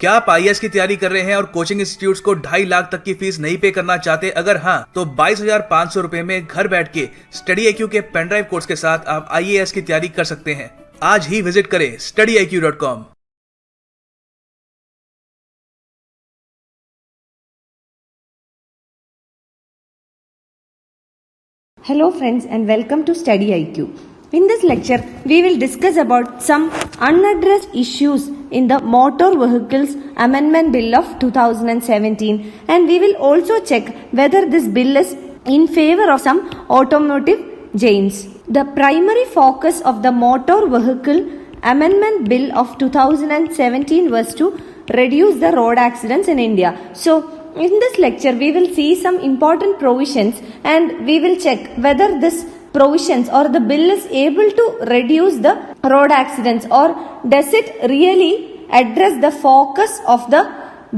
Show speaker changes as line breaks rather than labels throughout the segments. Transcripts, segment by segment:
क्या आप IAS की तैयारी कर रहे हैं और कोचिंग इंस्टीट्यूट्स को 2.5 लाख तक की फीस नहीं पे करना चाहते? अगर हाँ, तो 22,500 रुपए में घर बैठ के StudyIQ के पेनड्राइव कोर्स के साथ आप IAS की तैयारी कर सकते हैं। आज ही विजिट करें StudyIQ.com।
Hello friends and welcome to StudyIQ. In this lecture, we will discuss about some unaddressed issues in the Motor Vehicles Amendment Bill of 2017, and we will also check whether this bill is in favor of some automotive giants. The primary focus of the Motor Vehicle Amendment Bill of 2017 was to reduce the road accidents in India. So, in this lecture, we will see some important provisions and we will check whether this provisions or the bill is able to reduce the road accidents, or does it really address the focus of the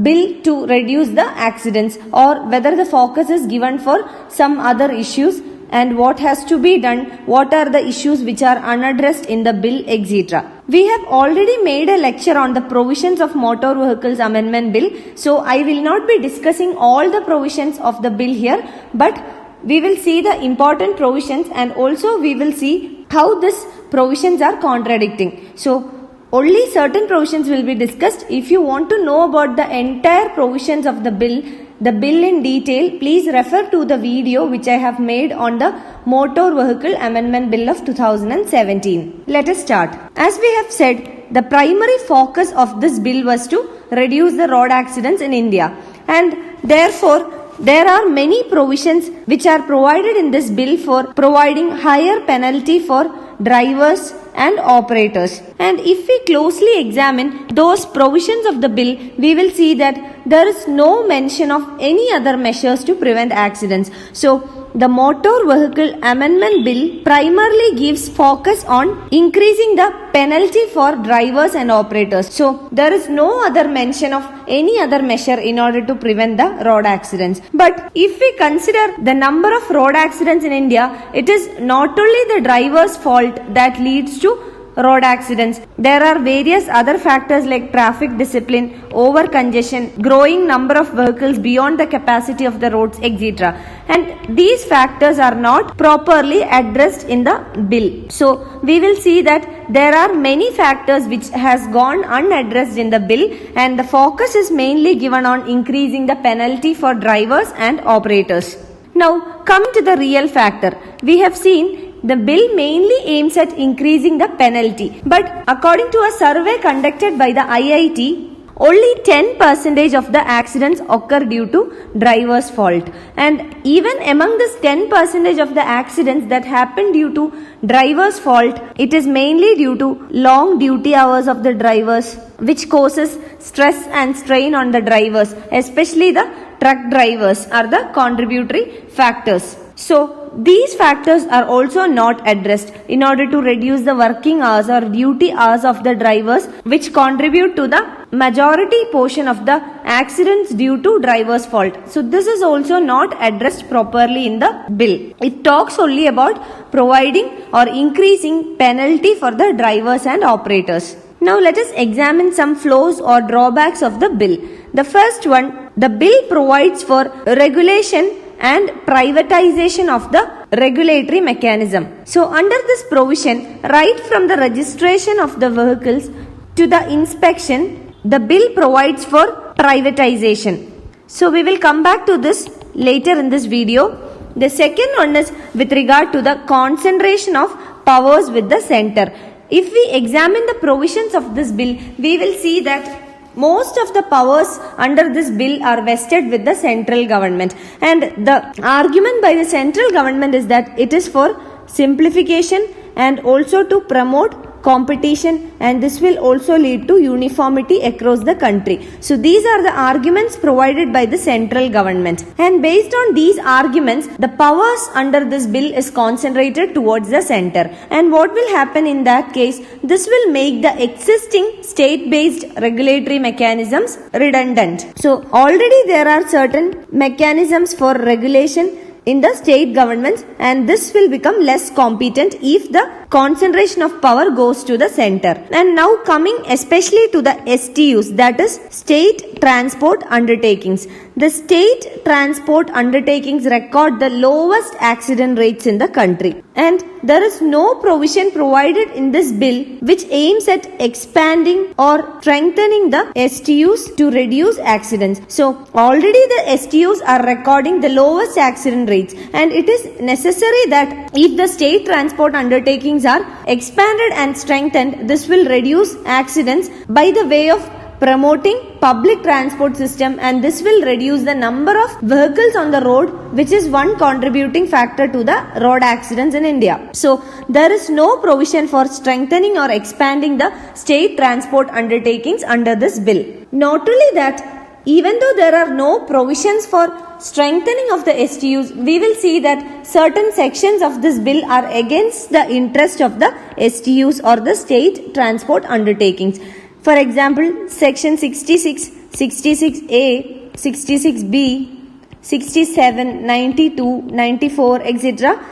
bill to reduce the accidents, or whether the focus is given for some other issues and what has to be done, what are the issues which are unaddressed in the bill, etc. We have already made a lecture on the provisions of Motor Vehicles Amendment Bill, so I will not be discussing all the provisions of the bill here, but we will see the important provisions and also we will see how these provisions are contradicting. So, only certain provisions will be discussed. If you want to know about the entire provisions of the bill in detail, please refer to the video which I have made on the Motor Vehicle Amendment Bill of 2017. Let us start. As we have said, the primary focus of this bill was to reduce the road accidents in India, and therefore there are many provisions which are provided in this bill for providing higher penalty for drivers and operators. And if we closely examine those provisions of the bill, we will see that there is no mention of any other measures to prevent accidents. So, the Motor Vehicle Amendment Bill primarily gives focus on increasing the penalty for drivers and operators. So, there is no other mention of any other measure in order to prevent the road accidents. But if we consider the number of road accidents in India, it is not only the driver's fault that leads to road accidents. There are various other factors like traffic discipline, over congestion, growing number of vehicles beyond the capacity of the roads, etc. And these factors are not properly addressed in the bill. So, we will see that there are many factors which has gone unaddressed in the bill, and the focus is mainly given on increasing the penalty for drivers and operators. Now, coming to the real factor, we have seen the bill mainly aims at increasing the penalty, but according to a survey conducted by the IIT, only 10% of the accidents occur due to driver's fault. And even among this 10% of the accidents that happen due to driver's fault, it is mainly due to long duty hours of the drivers, which causes stress and strain on the drivers, especially the truck drivers are the contributory factors. So, these factors are also not addressed in order to reduce the working hours or duty hours of the drivers, which contribute to the majority portion of the accidents due to driver's fault. So, this is also not addressed properly in the bill. It talks only about providing or increasing penalty for the drivers and operators. Now, let us examine some flaws or drawbacks of the bill. The first one, the bill provides for regulation and privatization of the regulatory mechanism. So, under this provision, right from the registration of the vehicles to the inspection, the bill provides for privatization. So, we will come back to this later in this video. The second one is with regard to the concentration of powers with the center. If we examine the provisions of this bill, we will see that most of the powers under this bill are vested with the central government, and the argument by the central government is that it is for simplification and also to promote competition, and this will also lead to uniformity across the country. So, these are the arguments provided by the central government, and based on these arguments, the powers under this bill is concentrated towards the center. And what will happen in that case? This will make the existing state-based regulatory mechanisms redundant. So, already there are certain mechanisms for regulation in the state governments, and this will become less competent if the concentration of power goes to the center. And now coming especially to the STUs, that is state transport undertakings. The state transport undertakings record the lowest accident rates in the country, and there is no provision provided in this bill which aims at expanding or strengthening the STUs to reduce accidents. So already the STUs are recording the lowest accident rates, and it is necessary that if the state transport undertakings are expanded and strengthened, this will reduce accidents by the way of promoting public transport system, and this will reduce the number of vehicles on the road, which is one contributing factor to the road accidents in India. So there is no provision for strengthening or expanding the state transport undertakings under this bill. Not only that, even though there are no provisions for strengthening of the STUs, we will see that certain sections of this bill are against the interest of the STUs or the state transport undertakings. For example, section 66, 66A, 66B, 67, 92, 94, etc.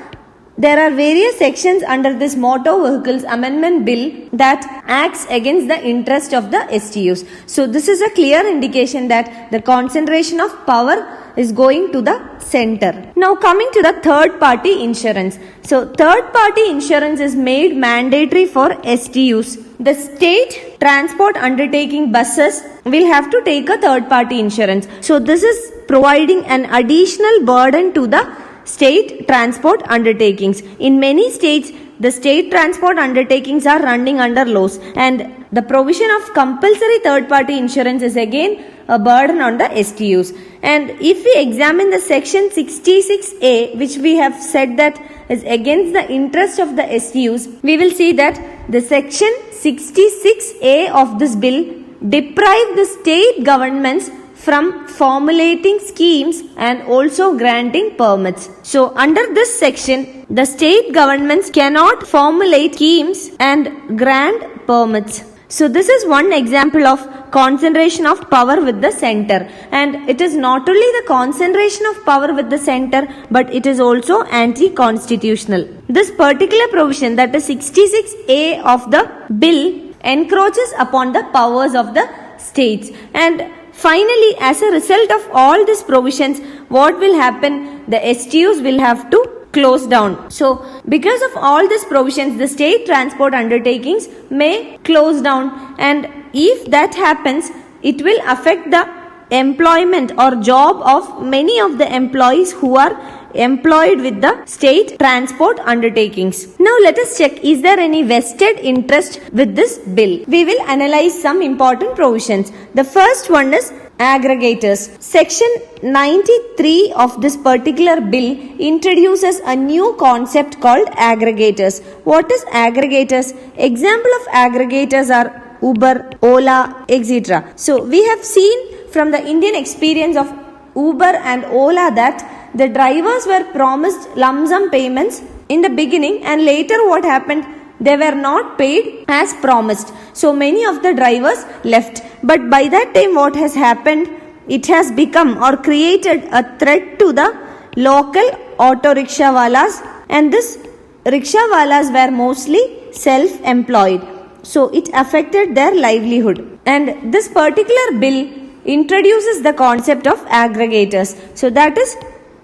There are various sections under this Motor Vehicles Amendment Bill that acts against the interest of the STUs. So this is a clear indication that the concentration of power is going to the center. Now coming to the third party insurance. So third party insurance is made mandatory for STUs. The state transport undertaking buses will have to take a third party insurance. So this is providing an additional burden to the state transport undertakings. In many states, the state transport undertakings are running under loss, and the provision of compulsory third party insurance is again a burden on the STUs. And if we examine the section 66A, which we have said that is against the interest of the STUs, we will see that the section 66A of this bill deprive the state governments from formulating schemes and also granting permits. So under this section, the state governments cannot formulate schemes and grant permits. So this is one example of concentration of power with the center, and it is not only the concentration of power with the center, but it is also anti-constitutional. This particular provision, that is 66A of the bill, encroaches upon the powers of the states. And finally, as a result of all these provisions, what will happen? The STUs will have to close down. So because of all these provisions, the state transport undertakings may close down, and if that happens, it will affect the employment or job of many of the employees who are employed with the state transport undertakings. Now let us check, is there any vested interest with this bill? We will analyze some important provisions. The first one is aggregators. Section 93 of this particular bill introduces a new concept called aggregators. What is aggregators? Example of aggregators are Uber, Ola, etc. So we have seen from the Indian experience of Uber and Ola that the drivers were promised lump sum payments in the beginning, and later what happened? They were not paid as promised. So many of the drivers left. But by that time what has happened? It has become or created a threat to the local auto rickshaw walas, and this rickshaw walas were mostly self-employed. So it affected their livelihood. And this particular bill introduces the concept of aggregators. So that is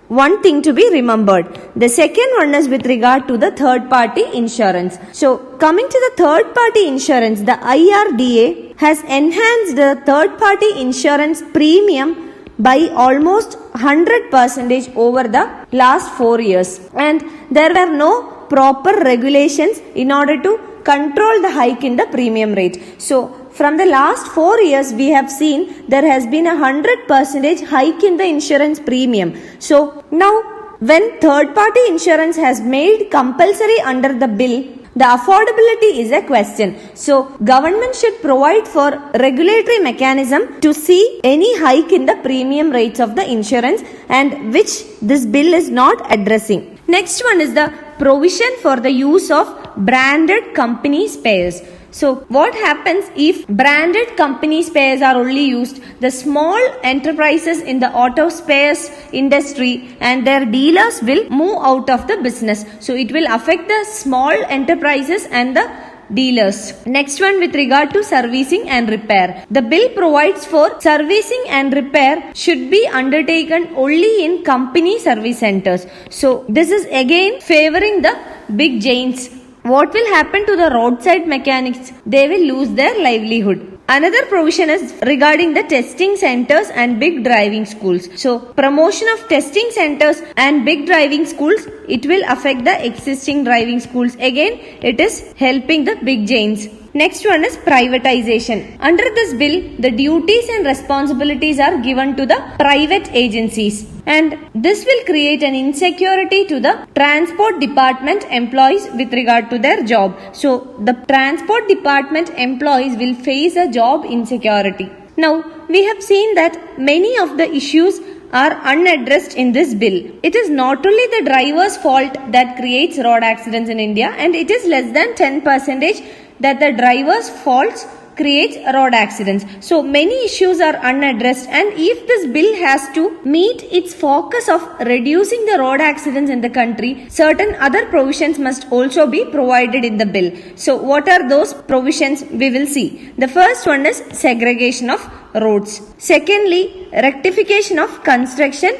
one thing to be remembered. The second one is with regard to the third party insurance. So coming to the third party insurance, the IRDA has enhanced the third party insurance premium by almost 100% over the last 4 years. And there were no proper regulations in order to control the hike in the premium rate. So from the last 4 years, we have seen there has been 100% hike in the insurance premium. So now when third party insurance has made compulsory under the bill, the affordability is a question. So government should provide for regulatory mechanism to see any hike in the premium rates of the insurance, and which this bill is not addressing. Next one is the provision for the use of branded company spares. So what happens if branded company spares are only used? The small enterprises in the auto spares industry and their dealers will move out of the business. So it will affect the small enterprises and the dealers. Next one, with regard to servicing and repair. The bill provides for servicing and repair should be undertaken only in company service centers. So this is again favoring the big giants. What will happen to the roadside mechanics? They will lose their livelihood. Another provision is regarding the testing centers and big driving schools. So promotion of testing centers and big driving schools, it will affect the existing driving schools. Again, it is helping the big giants. Next one is privatization. Under this bill, the duties and responsibilities are given to the private agencies, and this will create an insecurity to the transport department employees with regard to their job. So the transport department employees will face a job insecurity. Now we have seen that many of the issues are unaddressed in this bill. It is not only the driver's fault that creates road accidents in India, and it is less than 10% that the driver's faults creates road accidents. So many issues are unaddressed, and if this bill has to meet its focus of reducing the road accidents in the country, certain other provisions must also be provided in the bill. So what are those provisions? We will see. The first one is segregation of roads. Secondly, rectification of construction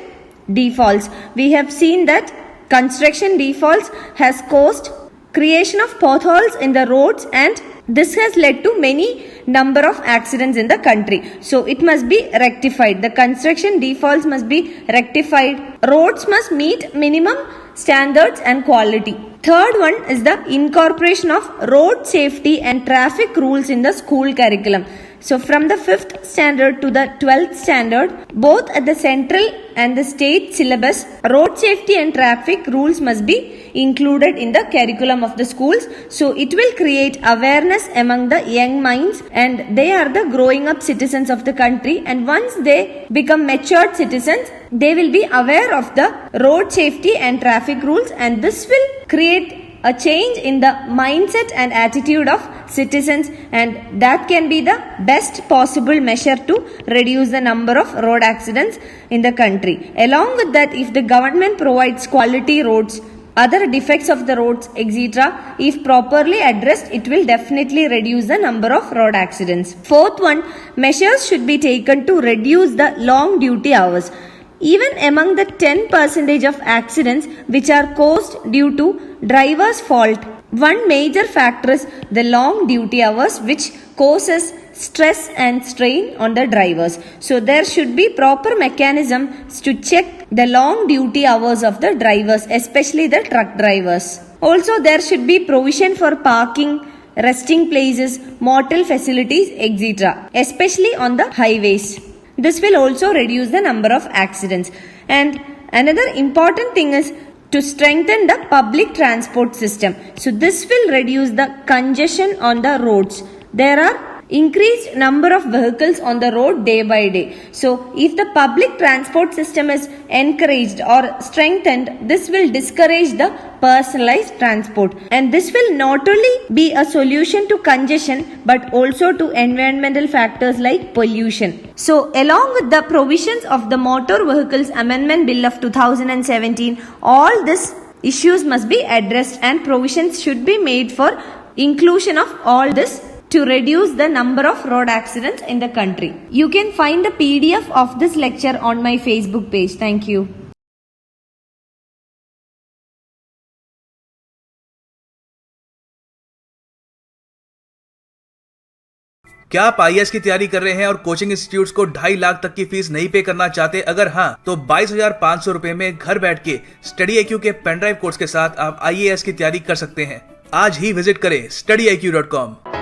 defaults. We have seen that construction defaults has caused creation of potholes in the roads, and this has led to many number of accidents in the country. So it must be rectified. The construction defaults must be rectified. Roads must meet minimum standards and quality. Third one is the incorporation of road safety and traffic rules in the school curriculum. So from the 5th standard to the 12th standard, both at the central and the state syllabus, road safety and traffic rules must be included in the curriculum of the schools. So it will create awareness among the young minds, and they are the growing up citizens of the country, and once they become matured citizens, they will be aware of the road safety and traffic rules, and this will create a change in the mindset and attitude of citizens, and that can be the best possible measure to reduce the number of road accidents in the country. Along with that, if the government provides quality roads, other defects of the roads, etc., if properly addressed, it will definitely reduce the number of road accidents. Fourth one, measures should be taken to reduce the long duty hours. Even among the 10% of accidents which are caused due to driver's fault, one major factor is the long duty hours, which causes stress and strain on the drivers. So there should be proper mechanisms to check the long duty hours of the drivers, especially the truck drivers. Also, there should be provision for parking, resting places, motel facilities, etc., especially on the highways. This will also reduce the number of accidents. And another important thing is to strengthen the public transport system. So this will reduce the congestion on the roads. There are increased number of vehicles on the road day by day. So if the public transport system is encouraged or strengthened, this will discourage the personalized transport, and this will not only be a solution to congestion but also to environmental factors like pollution. So along with the provisions of the Motor Vehicles Amendment Bill of 2017, all these issues must be addressed, and provisions should be made for inclusion of all this to reduce the number of road accidents in the country. You can find the PDF of this lecture on my Facebook page. Thank you.
क्या आप IAS की तैयारी कर रहे हैं और coaching institutes को 2.5 लाख तक की फीस नहीं पे करना चाहते? अगर हाँ, तो 22,500 रुपए में घर बैठ के StudyIQ के पेन ड्राइव कोर्स के साथ आप IAS की तैयारी कर सकते हैं। आज ही विजिट करें StudyIQ.com।